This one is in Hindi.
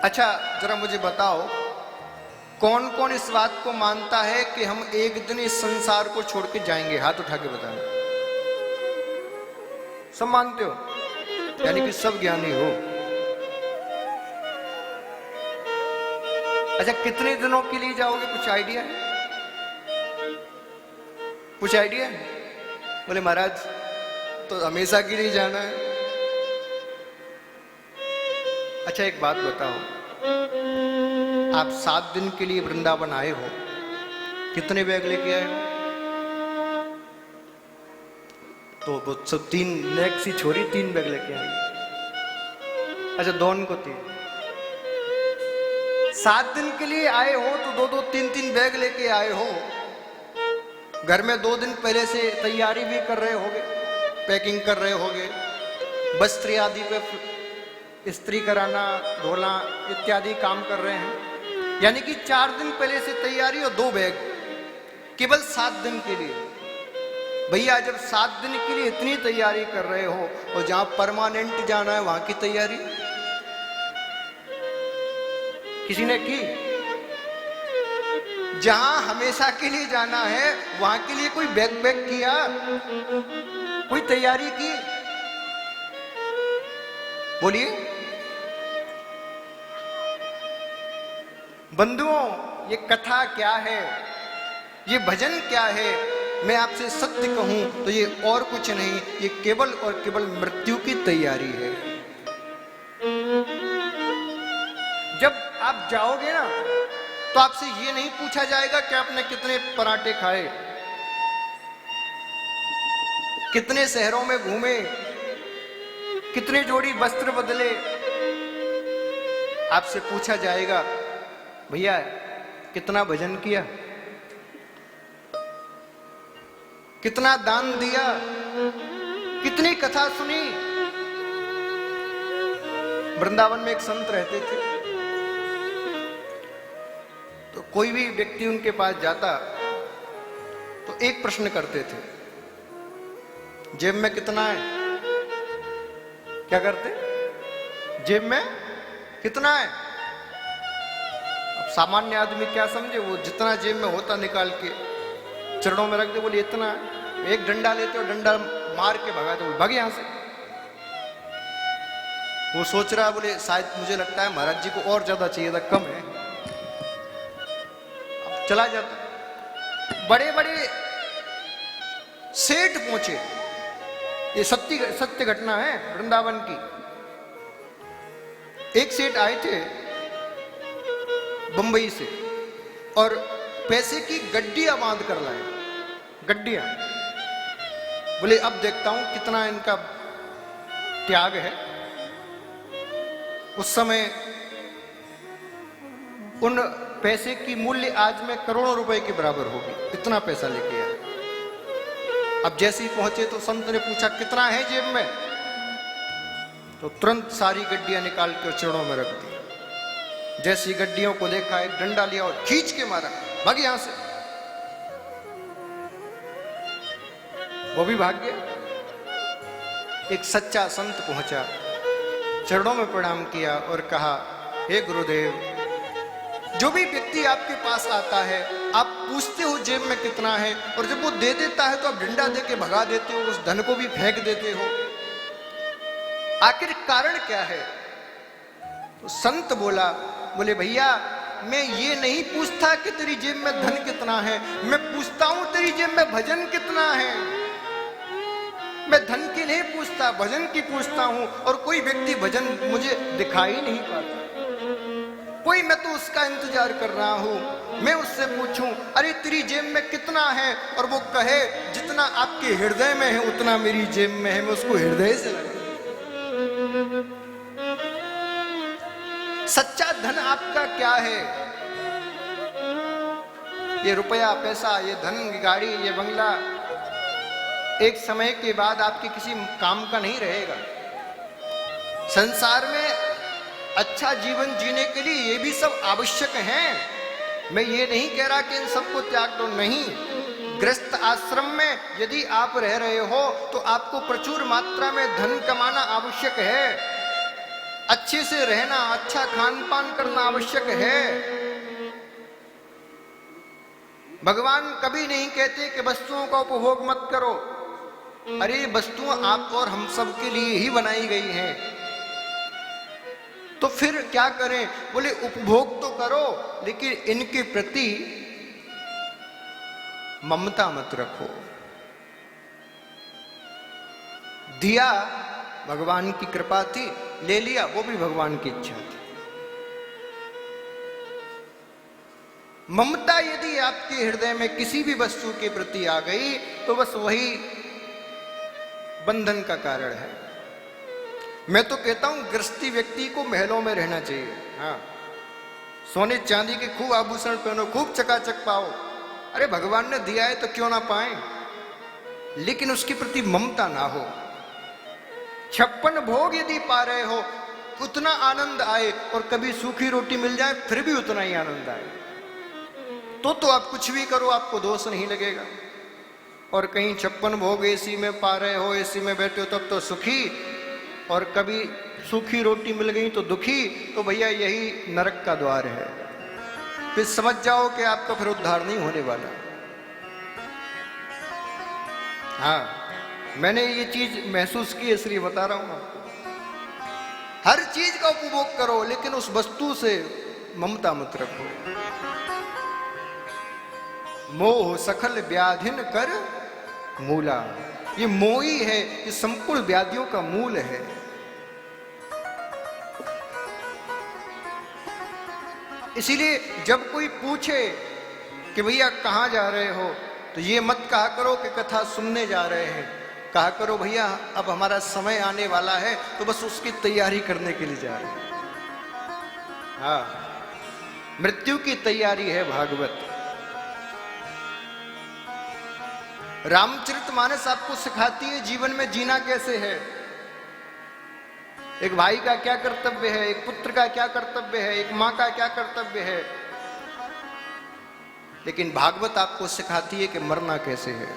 अच्छा जरा मुझे बताओ, कौन कौन इस बात को मानता है कि हम एक दिन इस संसार को छोड़ के जाएंगे? हाथ उठा के बताना। सब मानते हो? यानी कि सब ज्ञानी हो। अच्छा कितने दिनों के लिए जाओगे, कुछ आइडिया है? कुछ आइडिया है? बोले महाराज तो हमेशा के लिए जाना है। अच्छा एक बात बताओ, आप 7 दिन के लिए वृंदावन आए हो, कितने बैग लेके आए हो? तो वो सब 3 नेक्सी छोरी 3 बैग लेके आई। अच्छा दोनों को 3। 7 दिन के लिए आए हो तो 2-2 3-3 बैग लेके आए हो। घर में 2 दिन पहले से तैयारी भी कर रहे होगे, पैकिंग कर रहे होगे, वस्त्र आदि पे इस्त्री कराना, धोना इत्यादि काम कर रहे हैं। यानी कि 4 दिन पहले से तैयारी और 2 बैग केवल 7 दिन के लिए। भैया जब 7 दिन के लिए इतनी तैयारी कर रहे हो और जहां परमानेंट जाना है वहां की तैयारी किसी ने की? जहां हमेशा के लिए जाना है वहां के लिए कोई बैग किया, कोई तैयारी की? बोलिए बंधुओं, ये कथा क्या है, ये भजन क्या है? मैं आपसे सत्य कहूं तो ये और कुछ नहीं, ये केवल और केवल मृत्यु की तैयारी है। जब आप जाओगे ना तो आपसे ये नहीं पूछा जाएगा कि आपने कितने पराठे खाए, कितने शहरों में घूमे, कितने जोड़ी वस्त्र बदले। आपसे पूछा जाएगा भैया कितना भजन किया, कितना दान दिया, कितनी कथा सुनी। वृंदावन में एक संत रहते थे, तो कोई भी व्यक्ति उनके पास जाता तो एक प्रश्न करते थे, जेब में कितना है? क्या करते? जेब में कितना है? अब सामान्य आदमी क्या समझे, वो जितना जेब में होता निकाल के चरणों में रख दे, बोले इतना है। एक डंडा लेते और डंडा मार के भगा दे, भाग यहां से। वो सोच रहा बोले शायद मुझे लगता है महाराज जी को और ज्यादा चाहिए था, कम है। अब चला जाता। बड़े बड़े सेठ पहुंचे, ये सत्य घटना है वृंदावन की। एक सेठ आए थे बंबई से और पैसे की गड्डियां बांध कर लाए, गड्डियां। बोले अब देखता हूं कितना इनका त्याग है। उस समय उन पैसे की मूल्य आज में करोड़ों रुपए के बराबर होगी, इतना पैसा लेके आए। अब जैसे ही पहुंचे तो संत ने पूछा कितना है जेब में, तो तुरंत सारी गड्डियां निकाल कर चरणों में रख दी। जैसी गड्डियों को देखा, एक डंडा लिया और खींच के मारा, भाग यहां से। वो भी भाग गया। एक सच्चा संत पहुंचा, चरणों में प्रणाम किया और कहा, हे गुरुदेव, जो भी व्यक्ति आपके पास आता है आप पूछते हो जेब में कितना है, और जब वो दे देता है तो आप डंडा दे के भगा देते हो, उस धन को भी फेंक देते हो, आखिर कारण क्या है? तो संत बोले भैया मैं ये नहीं पूछता कि तेरी जेब में धन कितना है, मैं पूछता हूं तेरी जेब में भजन कितना है। मैं धन की नहीं पूछता, भजन की पूछता हूं। और कोई व्यक्ति भजन मुझे दिखाई नहीं पाता, कोई, मैं तो उसका इंतजार कर रहा हूं। मैं उससे पूछूं अरे तेरी जेब में कितना है, और वो कहे जितना आपके हृदय में है उतना मेरी जेब में है, मैं उसको हृदय से लगा। सच्चा धन आपका क्या है? ये रुपया पैसा, ये धन, ये गाड़ी, ये बंगला एक समय के बाद आपके किसी काम का नहीं रहेगा। संसार में अच्छा जीवन जीने के लिए ये भी सब आवश्यक हैं। मैं ये नहीं कह रहा कि इन सबको त्याग दो, नहीं। गृहस्थ आश्रम में यदि आप रह रहे हो तो आपको प्रचुर मात्रा में धन कमाना आवश्यक है। अच्छे से रहना, अच्छा खान पान करना आवश्यक है। भगवान कभी नहीं कहते कि वस्तुओं का उपभोग मत करो। अरे वस्तुएं आप और हम सब के लिए ही बनाई गई हैं, तो फिर क्या करें? बोले उपभोग तो करो, लेकिन इनके प्रति ममता मत रखो। दिया भगवान की कृपा थी, ले लिया वो भी भगवान की इच्छा थी। ममता यदि आपके हृदय में किसी भी वस्तु के प्रति आ गई तो बस वही बंधन का कारण है। मैं तो कहता हूं गृहस्थी व्यक्ति को महलों में रहना चाहिए। हाँ, सोने चांदी के खूब आभूषण पहनो, खूब चकाचक पाओ। अरे भगवान ने दिया है तो क्यों ना पाए, लेकिन उसके प्रति ममता ना हो। 56 भोग यदि पा रहे हो उतना आनंद आए, और कभी सूखी रोटी मिल जाए फिर भी उतना ही आनंद आए, तो आप कुछ भी करो आपको दोष नहीं लगेगा। और कहीं 56 भोग एसी में पा रहे हो, एसी में बैठे हो तब तो सुखी, और कभी सूखी रोटी मिल गई तो दुखी, तो भैया यही नरक का द्वार है। फिर समझ जाओ कि आपका फिर उद्धार नहीं होने वाला। हाँ, मैंने ये चीज महसूस की इसलिए बता रहा हूं आपको। हर चीज का उपभोग करो, लेकिन उस वस्तु से ममता मत रखो। मोह सकल व्याधिन कर मूला, ये मोह ही है, ये संपूर्ण व्याधियों का मूल है। इसीलिए जब कोई पूछे कि भैया कहाँ जा रहे हो, तो ये मत कहा करो कि कथा सुनने जा रहे हैं। कहा करो भैया अब हमारा समय आने वाला है, तो बस उसकी तैयारी करने के लिए जा रहे हैं। हाँ, मृत्यु की तैयारी है भागवत। रामचरितमानस आपको सिखाती है जीवन में जीना कैसे है, एक भाई का क्या कर्तव्य है, एक पुत्र का क्या कर्तव्य है, एक मां का क्या कर्तव्य है। लेकिन भागवत आपको सिखाती है कि मरना कैसे है।